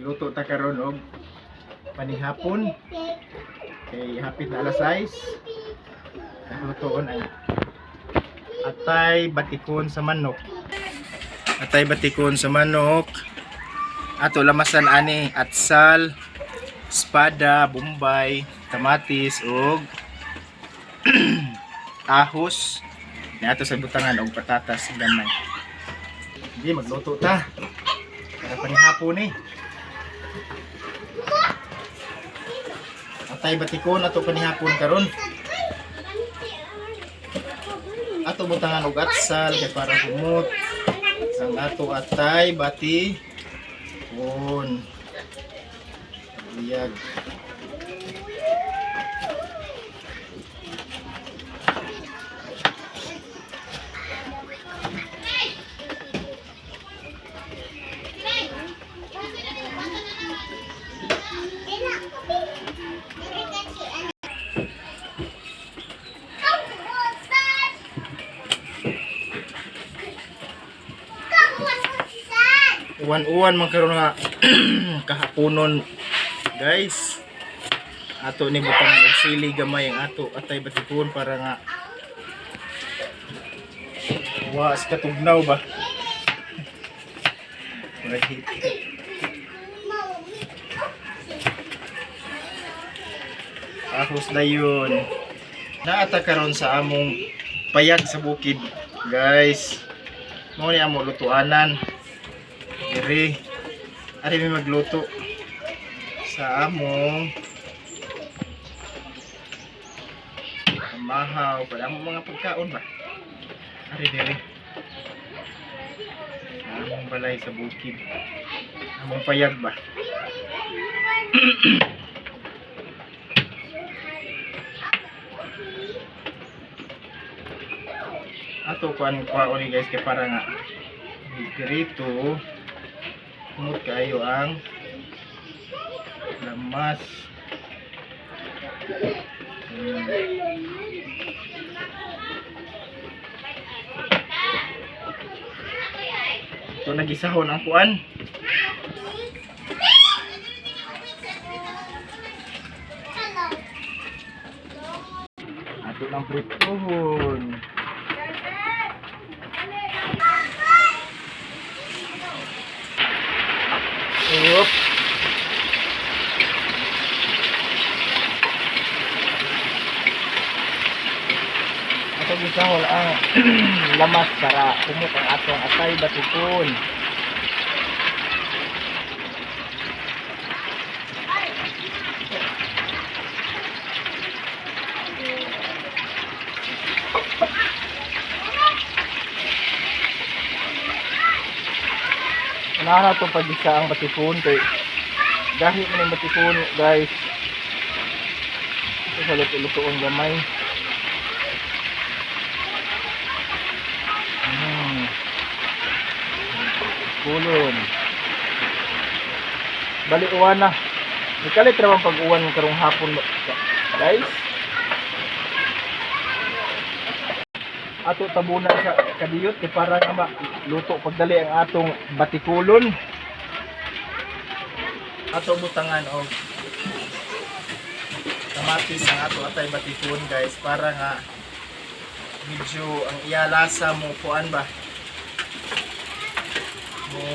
Luto ta karon og panihapon. Kay hapit na alas 6. Lutoon ay atay batikon sa manok. Atay batikon sa manok. Ato lamasan ani atsal, espada, bombay, kamatis ug ahos. Ato sa butangan og patatas gamay. Hindi magluto ta. Para panihapon ni. Atay batikon ato panihapon karon. Ato butangan og atsal kay para humot. Ang ato atay batikon. Liyag. Uwan-uwan man karon nga kahaponon guys. Ato ni butangan og sili gamay ang ato atay batikon para nga was katugnaw ba. Right. Ahos na yun. Naata karon sa among payag sa bukid guys. Mo ni amo lutuanan. Ari may magluto sa among mahaw para among mga pagkaon ba. Ari diri. Among balay sa bukid. Among payag ba. Ato kuan ni guys kay para nga dirito kumot kayo ang lamas. Ito nagisahon ang kuan. Ato ng pritohon. Yup. Ato gisahol ang lamas para kumot ang atong atay batikon. Unahan na itong pag-isa ang batikon kay dahil man yung batikon guys. Ito sa luto-lutoon gamay. Kulon. Bali uwan na. Ikalit naman pag-uwan karong hapon guys. Ato tabunan sa kadiyot kay para nga luto pagdali ang atong batikulon. Ato butangan og kamatis ang ato atay batikon guys para nga medyo ang iyalasa mo kuan ba mo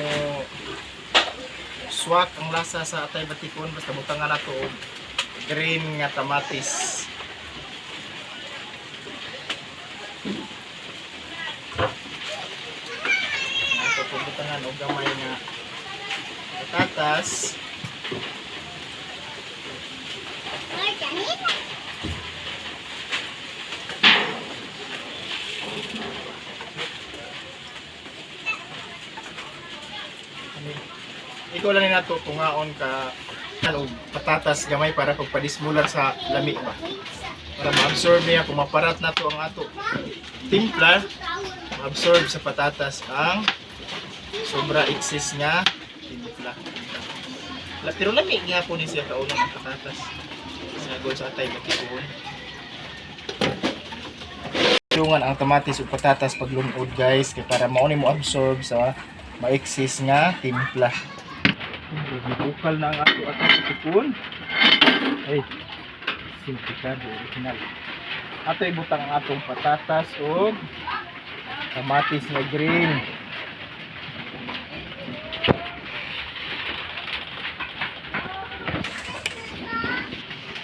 swak ang lasa sa atay batikon basta butangan nato og green nga kamatis. Butangan og gamay nga patatas. Ikaw lang nato tungaon ka og patatas gamay para kung padismular sa lami ba. Para ma-absorb niya kung maparat nato ang ato timpla, ma-absorb sa patatas ang sobra excess nga timpla. Pero lami gyapon ni siya kauna ang patatas. Sagol sa atay batikon. Tungan ang kamatis ug patatas pag lunod guys kay para mao ni mo absorb sa ma-excess nga timpla. Bukal na ang ato tipon. Ay, simplikan original. Ato ibutang ang atong patatas o kamatis na green.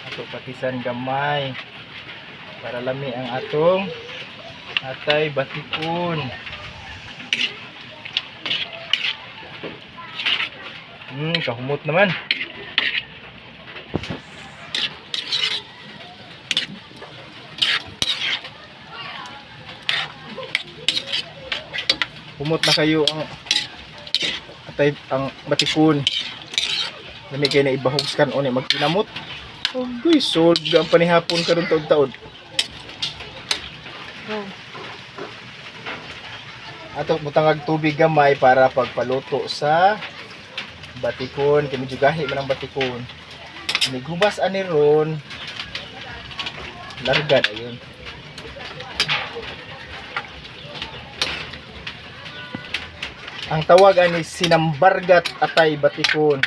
Ato patisan gamay para lami ang atong atay batikon. Kahumot naman. Humot na kayo ang atay ang batikon. Lami kayo na ibahugskan o ni magkinamot. Okay, so ang panihapon karon taod-taod. Ato butangag tubig gamay para pagpaluto sa batikon, kami jugahi man ang batikon. Nigubas ani ron. Largan ayun. Ang tawag ani sinambargat atay batikon.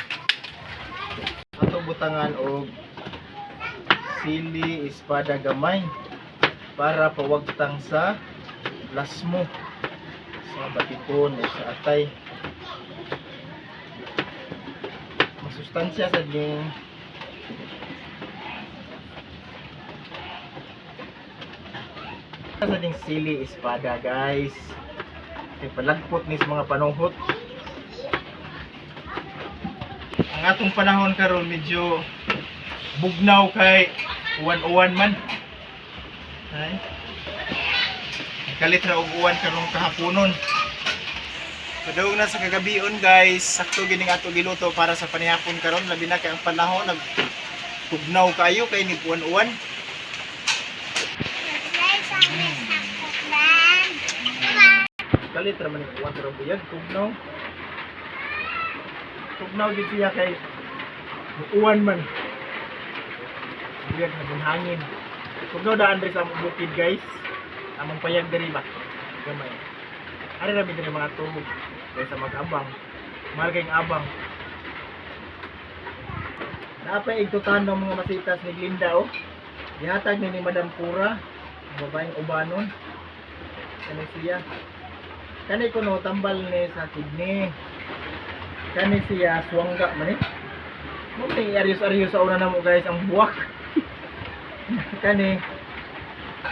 Ato butangan og sili espada gamay para pawagtang sa lasmo sa batikon o sa atay. Masustansya sa ding sili espada guys. Kay palagpot ni sa mga panunghot. Ang atong panahon karon medyo bugnaw kay uwan-uwan man. Ay. Kalit ra og uwan karong kahaponon. Padung na sa kagabion guys, sakto gining ato giluto para sa panihapon karon, labi na kay ang panahon nagtugnaw kayo kay ni uwan-uwan. Kalit ra man ang uwan karong buyag, tugnaw. Tugnaw gid siya kay uwan man. Buyag na hangin. Tugnaw daan diri sa among bukid guys. Among payag diri ba. Gamay. Ari ra diri mga tubog kaysa mag-abang. Mahal kayong abang. Napay igtutan ng mga masitas ni Glinda oh. Gihatag ni Madam Pura, babaeng ubanon. Kani siya. Kani kuno tambal ni sa kidney. Kani siya suwangga man eh. Mo may aryos-aryos sa una namo guys ang buwak. Kani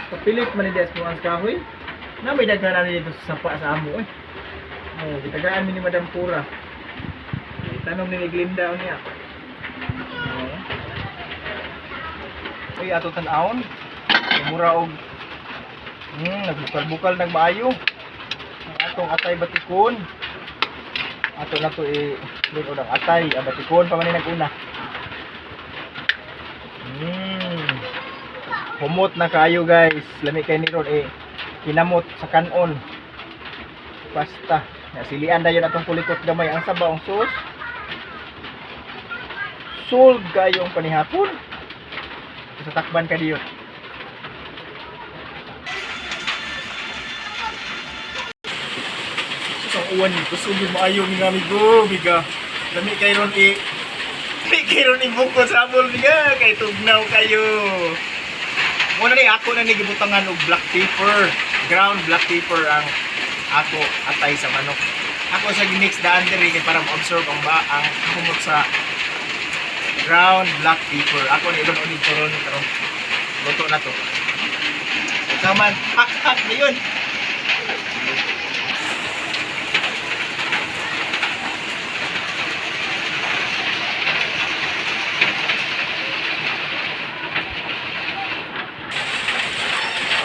kapilit man ni des mo ang kahoy. Na may daghanan dito sa sapa sa amo eh. Oh, gitagaan ni Madam Pura. Tanong ni Glinda niya. Uy, ato tan-awon. Mura og nagbukal-bukal nagmaayo. Ang atong atay batikon. Ato na to luto ng atay, batikon pa man ni naguna. Humot na kayo guys. Lami kay ni ron kinamot sa kanon. Basta nasilian dayon atong kulikot gamay ang sabaw ang sauce. Sold kayo ang panihapon. Sa takban ka diyon. Ang uwan nito, sugod maayo mga amigo, biga. Lami kay ron ibukod sa amol biga, kay tugnaw kayo. Muna ni ako na nigibutangan og black pepper, ground black pepper ang ako atay sa manok. Ako sa ginix daan diri kay para ma-absorb ang humot sa ground black pepper. Ako ni ibang ulit karon luto na to. Kaman hak na yun.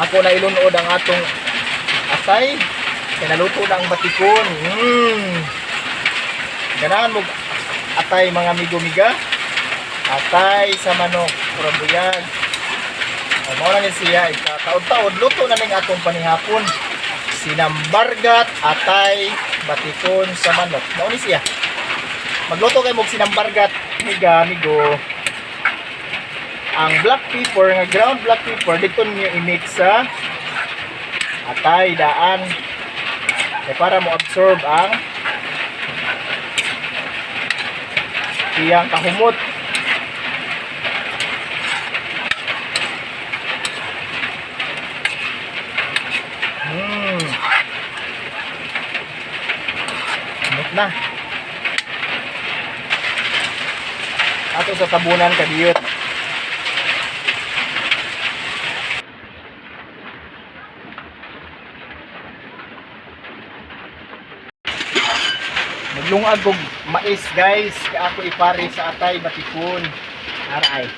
Ako na ilunod ang atong atay. Kinaluto na ang batikon. Ganahan mo atay mga migo-miga. Atay sa manok, kurabuyag. Mao na ni siya, taod-taod luto na ning atong panihapon. Sinambargat, atay, batikon sa manok. Mao ni siya. Magluto kay mo sinambargat, miga, migo. Ang black pepper, nga ground black pepper, dito niyo i-mix sa atay, daan. Para mo absorb ang siyang kahumot. Humot na. Ato sa tabunan kadiyot. Maglungag og mais guys, kaya ako ipare sa atay batikon. Aray.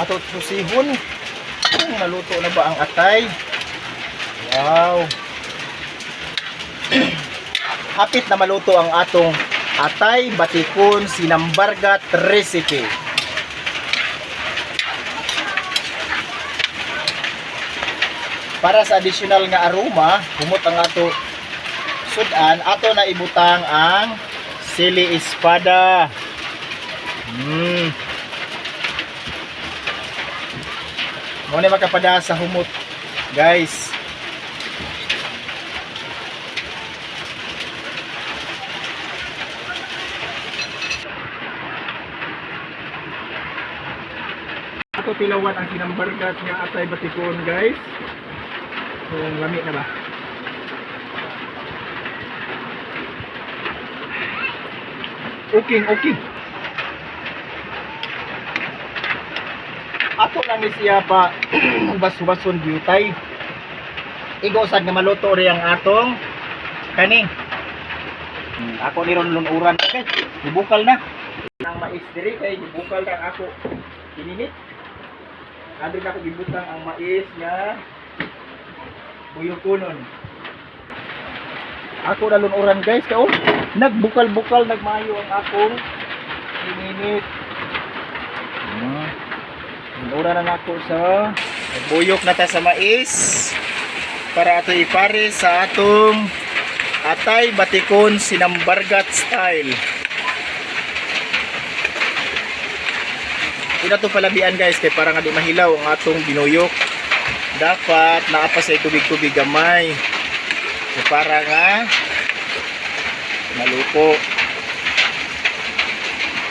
Ato susihon kung naluto na ba ang atay. Wow. Hapit na maluto ang atong atay batikon sinambargat recipe. Para sa additional nga aroma, humot ang ato sudan, ato na ibutang ang sili espada. Mo ni makapada sa humot, guys. Ato tilawan ang sinambargat nga atay batikon, guys. Kung lami na ba? Okay. Ato lang ni siya pa bas-bason gyutay. Igosad nga maluto ri ang atong kaning. Ako ni ron lunuran okay. Gibukal na. Ang mais diri kay gibukal ra ako. Kininit. Adto na ako gibutang ang mais nga buyukunon. Ako na lunuran guys, kao nagbukal-bukal nagmayo ang akong ininit. Lunuran na ako sa buyok na ta sa mais para ato ipare sa atong atay batikon sinambargat style. Ina to palabian guys kay para nga di mahilaw ang atong binuyok. Dapat naapa sa tubig-tubig gamay para nga maluto.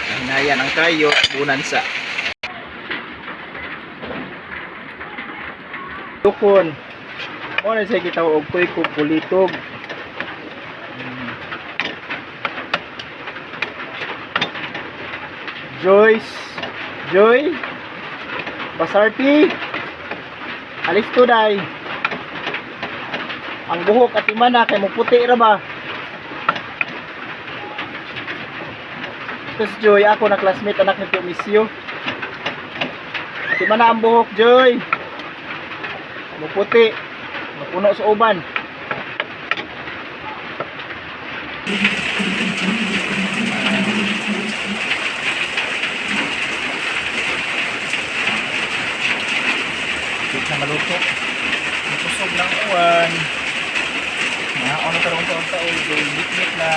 Hinayan ang kayo bunansa. Tukon mo na siya kita og kuy-kug kulitog. Joy Basarti alis to day. Ang buhok at imana kay muputi ra ba? Tapos Joy, ako na classmate anak ni Misyo. At imana ang buhok Joy. Muputi. Mapuno sa uban. Na maluto kusog ng uwan na karong taon lit na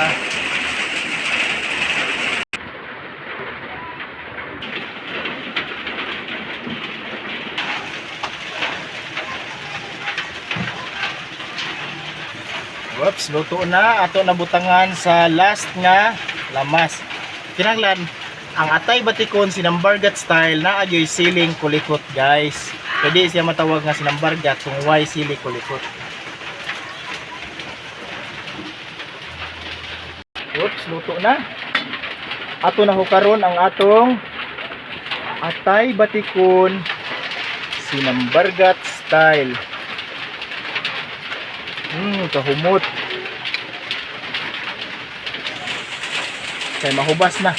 whoops, luto na ato nabutangan sa last nga lamas. Kinahanglan ang atay batikon sinambargat style na agyoy siling kulikot guys. Pwede siya matawag nga sinambargat kung why sili kulikot. Oops, luto na. Ato na hukaron ang atong atay batikon sinambargat style. Kahumot. Kaya mahubas na.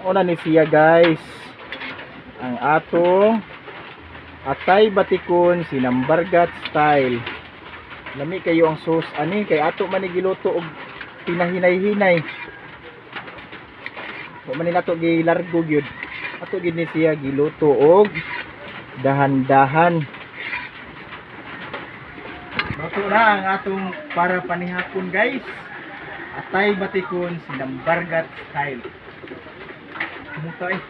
Una ni siya guys ang atong atay batikon sinambargat style. Lami kayo ang sauce ani kay ato man giluto og pinahinay-hinay. Wa man nato gilargo gyud. Ato gid ni siya giluto og dahan-dahan. Luto na ang atong para panihapon guys. Atay batikon sinambargat style. Kumuta eh.